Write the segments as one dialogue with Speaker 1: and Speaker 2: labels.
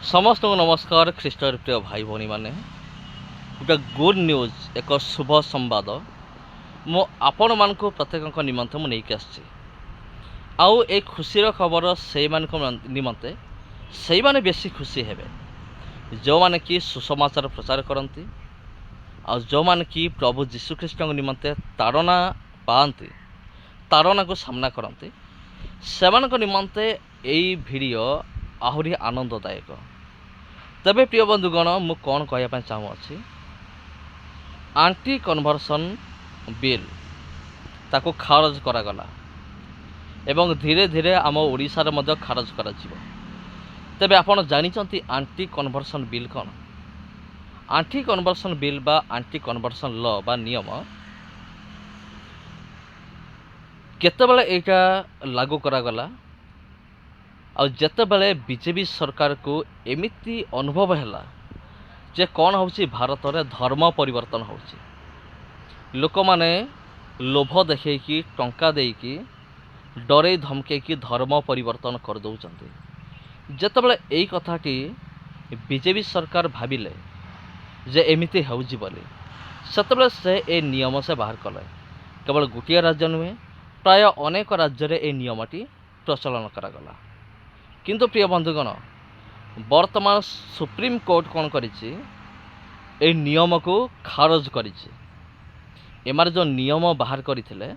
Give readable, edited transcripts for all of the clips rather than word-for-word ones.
Speaker 1: समस्त को नमस्कार ख्रीष्टर प्रिय भाई भौणी मैंने गोटे गुड न्यूज एक शुभ संवाद मो आपण मान प्रत्येक निमंते मुझे आसी आउ ए खुशीर खबर से निमंते से माने बेसी खुशी हेबे जो माने कि सुसमाचार प्रचार करती आ जो माने कि प्रभु जीशुख्रीष्ट निमंते ताड़ना पाती ताड़ना को सामना करती से निमंते यही वीडियो आहरी आनंददायक। तबे प्रिय बंधुगण मु कौन कहवाई चाहूँगी आंटी कन्वर्सन बिल ताको खारज करागला एवं धीरे धीरे आम ओडिशार मध्य खारज करा जिवो। तबे आपण जानिचंती आंटी कन्वर्सन बिल कौन? आंटी कन्वर्सन बिल बा आंटी कन्वर्सन लॉ बा नियम केतेबेले एटा लागू करागला आ जेतेबेले बीजेपी सरकार को एमिती अनुभव है जे कौन होची भारत में धर्म परिवर्तन होची लोक माने लोभ देखी टंका देकी डरे धमकेकी धर्म परिवर्तन कर दौरान जेतेबेले एई कथाटी बीजेपी सरकार भाविले जे एमिती होची बोली सेतेबेले से ए नियम से बाहर कले। केवल गोटे राज्य नुहे प्राय अनेक राज्य में ए नियमटी प्रचलन करागला। किंतु प्रिय बंधुगण वर्तमान सुप्रीम कोर्ट कौन करिछि ए नियम को खारज करिछि। एमार जो नियम बाहर करथिले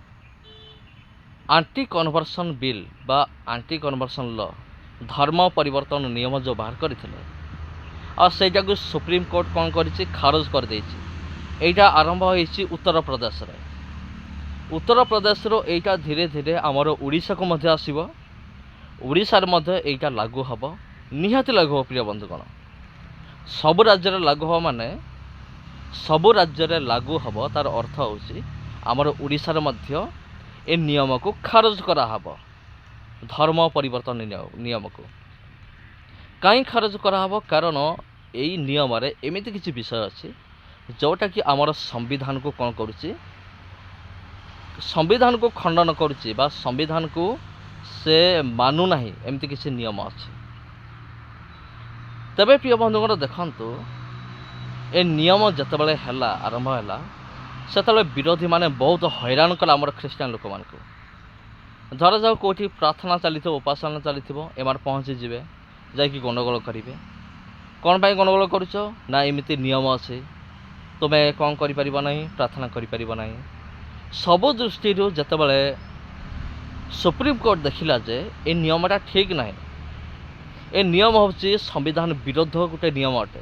Speaker 1: आंटी कन्वर्सन बिल बा आंटी कन्वर्सन लॉ धर्म परिवर्तन नियम जो बाहर करथिले और सेटा को सुप्रीम कोर्ट कौन करिछि खारज कर देछि। एटा आरंभ होइछि उत्तर प्रदेश रे। उत्तर प्रदेश रो एटा धीरे धीरे आमर ओडिशा को मध्य आसीबो। ओडिशार मध्य एटा लागू हम निहाती लागू हो। प्रिय बंधुगण सबु राज्य लागू हो माने सबु राज्य लागू हम तार अर्थ होची आमर ओडिशार मध्य ए नियम को खारज करा हबो। धर्म परिवर्तन नियम को कहीं खारज करा हबो कारण एई नियम रे एमिति किछि विषय अछि जोटा कि आमर संविधान को कौन करुछि संविधान को खंडन करुछि बा संविधान को से मानु नाही एमती किसी नियम अच्छे। तबे प्रिय बंधुगण देखंतु ए नियम जतबेले हैला आरंभ हैला सेतबेले विरोधी माने बहुत हैरान कला आमर ख्रीस्टियन लोक मान को। धर जाओ कोठी प्रार्थना चलिथो उपासना चलिथो एमार पहुँची जिवे जाकि गंडगोल करिवे। कौन पाई गंडगोल करुछ ना एमिति नियम अच्छे तुमे कौन करि परिबो नाही प्रार्थना करि परिबो नाही। सबु दृष्टि जतबेले सुप्रीम कोर्ट देखिला जे ए नियमटा ठीक ना ए नियम हूँ संविधान विरोध गोटे नियम अटे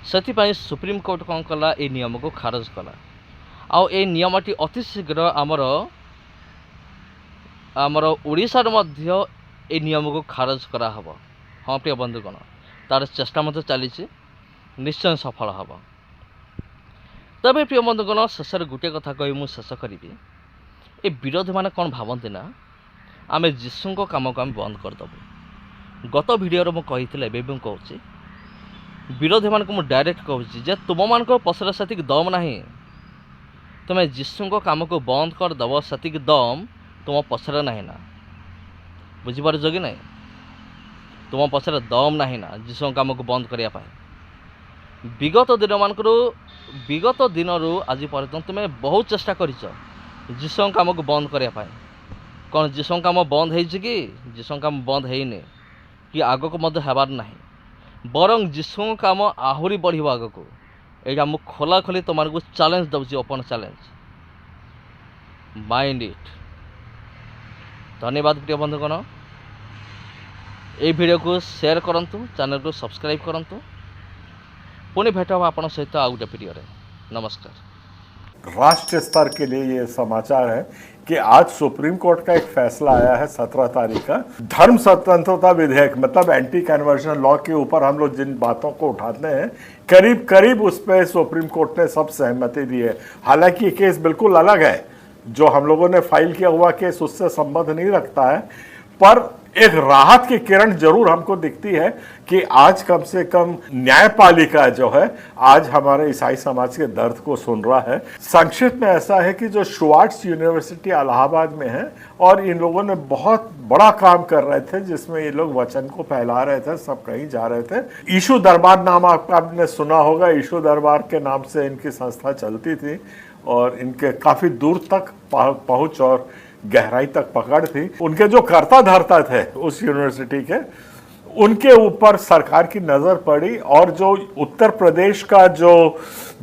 Speaker 1: से सुप्रीम कोर्ट कौन कला ए नियम को खारज कला आउ ए नियमटी अति शीघ्र आमर आमर ओडिशार मध्य ए नियम को खारज करा हबो। हाँ प्रिय बंधुगण तार चेष्टा मत चली निश्चय सफल हम। तबे प्रिय बंधुगण शेष गोटे कथा कही मुझे शेष करी ए विरोधी माने कौन भावती ना आमे जीशु को काम को आम बंद करदेबू। गत भिडियो मुझे कही कहूँ विरोधी मान को डायरेक्ट कहूँ तुम मान पसरे से दम ना तुम्हें जीशु को काम को बंद करदेव से दम तुम पसरे ना ना बुझीपार कि ना तुम पसरे दम ना ना जीशु काम को बंद करने विगत दिन आज पर्यटन तुम्हें बहुत चेष्टा कर जीशु काम को बंद करने कौन जीशु काम बंद हो जीशु काम बंद है कि आग को मध्य हेबार ना बरं जीशु काम आहरी बढ़ आग को यहाँ मुझे खोला खोली तुम को चैलेंज दूसरी ओपन चैलेंज माइंड इट। धन्यवाद प्रिय बंधुगण ये वीडियो को शेयर करंतु चैनल को सब्सक्राइब करंतु पुणी भेट हम आप सहित आउ गोटे वीडियो रे। नमस्कार।
Speaker 2: राष्ट्र स्तर के लिए ये समाचार है कि आज सुप्रीम कोर्ट का एक फैसला आया है 17 तारीख का धर्म स्वतंत्रता विधेयक मतलब एंटी कन्वर्जन लॉ के ऊपर हम लोग जिन बातों को उठाते हैं करीब करीब उस पर सुप्रीम कोर्ट ने सब सहमति दी है। हालांकि ये केस बिल्कुल अलग है जो हम लोगों ने फाइल किया हुआ केस उससे संबंध नहीं रखता है पर एक राहत की किरण जरूर हमको दिखती है कि आज कम से कम न्यायपालिका जो है आज हमारे ईसाई समाज के दर्द को सुन रहा है। संक्षिप्त में ऐसा है कि जो श्वार्ट्ज यूनिवर्सिटी इलाहाबाद में है और इन लोगों ने बहुत बड़ा काम कर रहे थे जिसमें ये लोग वचन को फैला रहे थे, सब कहीं जा रहे थे। ईशु दरबार नाम आपने सुना होगा, ईशु दरबार के नाम से इनकी संस्था चलती थी और इनके काफी दूर तक पहुंच और गहराई तक पकड़ थी। उनके जो कर्ता धर्ता थे उस यूनिवर्सिटी के, उनके ऊपर सरकार की नजर पड़ी और जो उत्तर प्रदेश का जो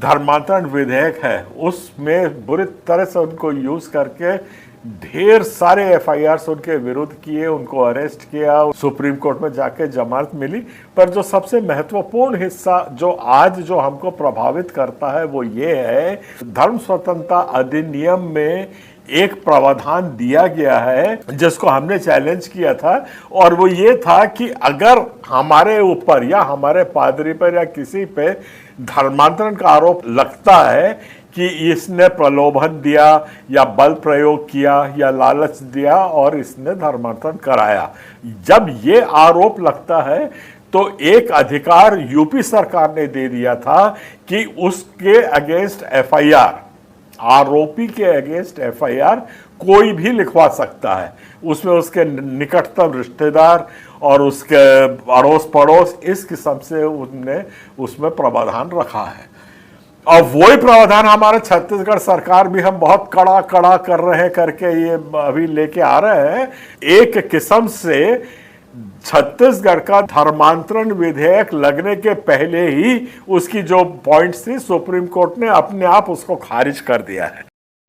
Speaker 2: धर्मांतरण विधेयक है उसमें बुरी तरह से उनको यूज करके ढेर सारे एफआईआर उनके विरुद्ध किए, उनको अरेस्ट किया, सुप्रीम कोर्ट में जाके जमानत मिली। पर जो सबसे महत्वपूर्ण हिस्सा जो आज जो हमको प्रभावित करता है वो ये है, धर्म स्वतंत्रता अधिनियम में एक प्रावधान दिया गया है जिसको हमने चैलेंज किया था और वो ये था कि अगर हमारे ऊपर या हमारे पादरी पर या किसी पे धर्मांतरण का आरोप लगता है कि इसने प्रलोभन दिया या बल प्रयोग किया या लालच दिया और इसने धर्मांतरण कराया, जब ये आरोप लगता है तो एक अधिकार यूपी सरकार ने दे दिया था कि उसके अगेंस्ट एफआईआर, आरोपी के अगेंस्ट एफआईआर कोई भी लिखवा सकता है। उसमें उसके निकटतम रिश्तेदार और उसके अड़ोस पड़ोस इस किस्म से उनने उसमें प्रावधान रखा है। और वही प्रावधान हमारे छत्तीसगढ़ सरकार भी हम बहुत कड़ा कड़ा कर रहे हैं करके ये अभी लेके आ रहे हैं। एक किस्म से छत्तीसगढ़ का धर्मांतरण विधेयक लगने के पहले ही उसकी जो पॉइंट्स थी सुप्रीम कोर्ट ने अपने आप उसको खारिज कर दिया है।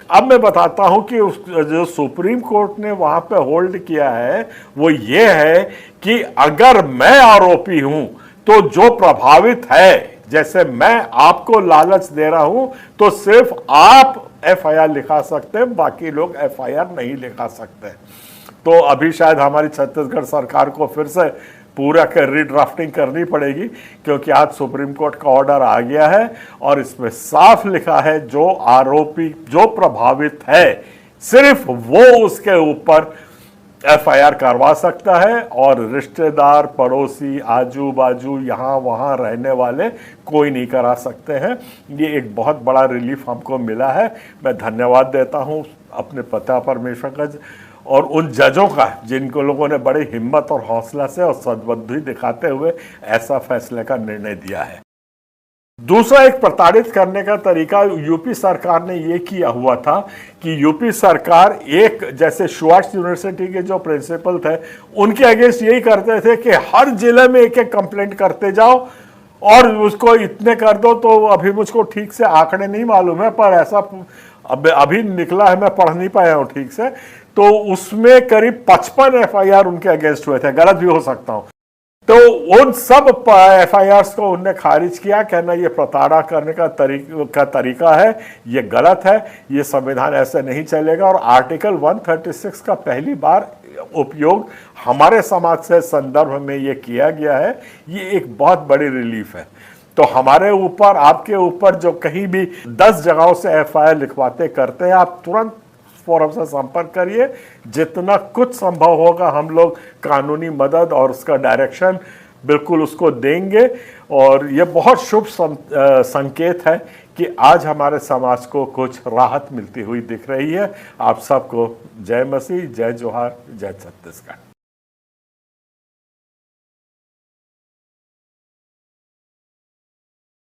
Speaker 2: अब मैं बताता हूं कि जो सुप्रीम कोर्ट ने वहां पे होल्ड किया है वो ये है कि अगर मैं आरोपी हूं तो जो प्रभावित है, जैसे मैं आपको लालच दे रहा हूं तो सिर्फ आप एफआईआर लिखा सकते हैं, बाकी लोग एफआईआर नहीं लिखा सकते। तो अभी शायद हमारी छत्तीसगढ़ सरकार को फिर से पूरा रीड्राफ्टिंग करनी पड़ेगी क्योंकि आज सुप्रीम कोर्ट का ऑर्डर आ गया है और इसमें साफ लिखा है जो आरोपी जो प्रभावित है सिर्फ वो उसके ऊपर एफआईआर करवा सकता है और रिश्तेदार, पड़ोसी, आजू बाजू, यहाँ वहाँ रहने वाले कोई नहीं करा सकते हैं। ये एक बहुत बड़ा रिलीफ हमको मिला है। मैं धन्यवाद देता हूँ अपने पिता परमेश्वर का और उन जजों का जिनको लोगों ने बड़ी हिम्मत और हौसला से और सद्बुद्धि दिखाते हुए ऐसा फैसले का निर्णय दिया है। दूसरा एक प्रताड़ित करने का तरीका यूपी सरकार ने ये किया हुआ था कि यूपी सरकार एक जैसे श्वार्ट्ज यूनिवर्सिटी के जो प्रिंसिपल थे उनके अगेंस्ट यही करते थे कि हर जिले में एक एक कंप्लेंट करते जाओ और उसको इतने कर दो। तो अभी मुझको ठीक से आंकड़े नहीं मालूम है पर ऐसा अभी निकला है, मैं पढ़ नहीं पाया हूँ ठीक से, तो उसमें करीब 55 एफआईआर उनके अगेंस्ट हुए थे, गलत भी हो सकता हूं। तो उन सब एफआईआर्स को उनने खारिज किया, कहना ये प्रताड़ना करने का तरीका है, ये गलत है, ये संविधान ऐसे नहीं चलेगा। और आर्टिकल 136 का पहली बार उपयोग हमारे समाज से संदर्भ में ये किया गया है। ये एक बहुत बड़ी रिलीफ है। तो हमारे ऊपर, आपके ऊपर जो कहीं भी 10 जगहों से एफआईआर लिखवाते करते हैं, आप तुरंत फोरम से संपर्क करिए। जितना कुछ संभव होगा हम लोग कानूनी मदद और उसका डायरेक्शन बिल्कुल उसको देंगे। और ये बहुत शुभ संकेत है कि आज हमारे समाज को कुछ राहत मिलती हुई दिख रही है। आप सबको जय मसीह, जय जोहार, जय छत्तीसगढ़।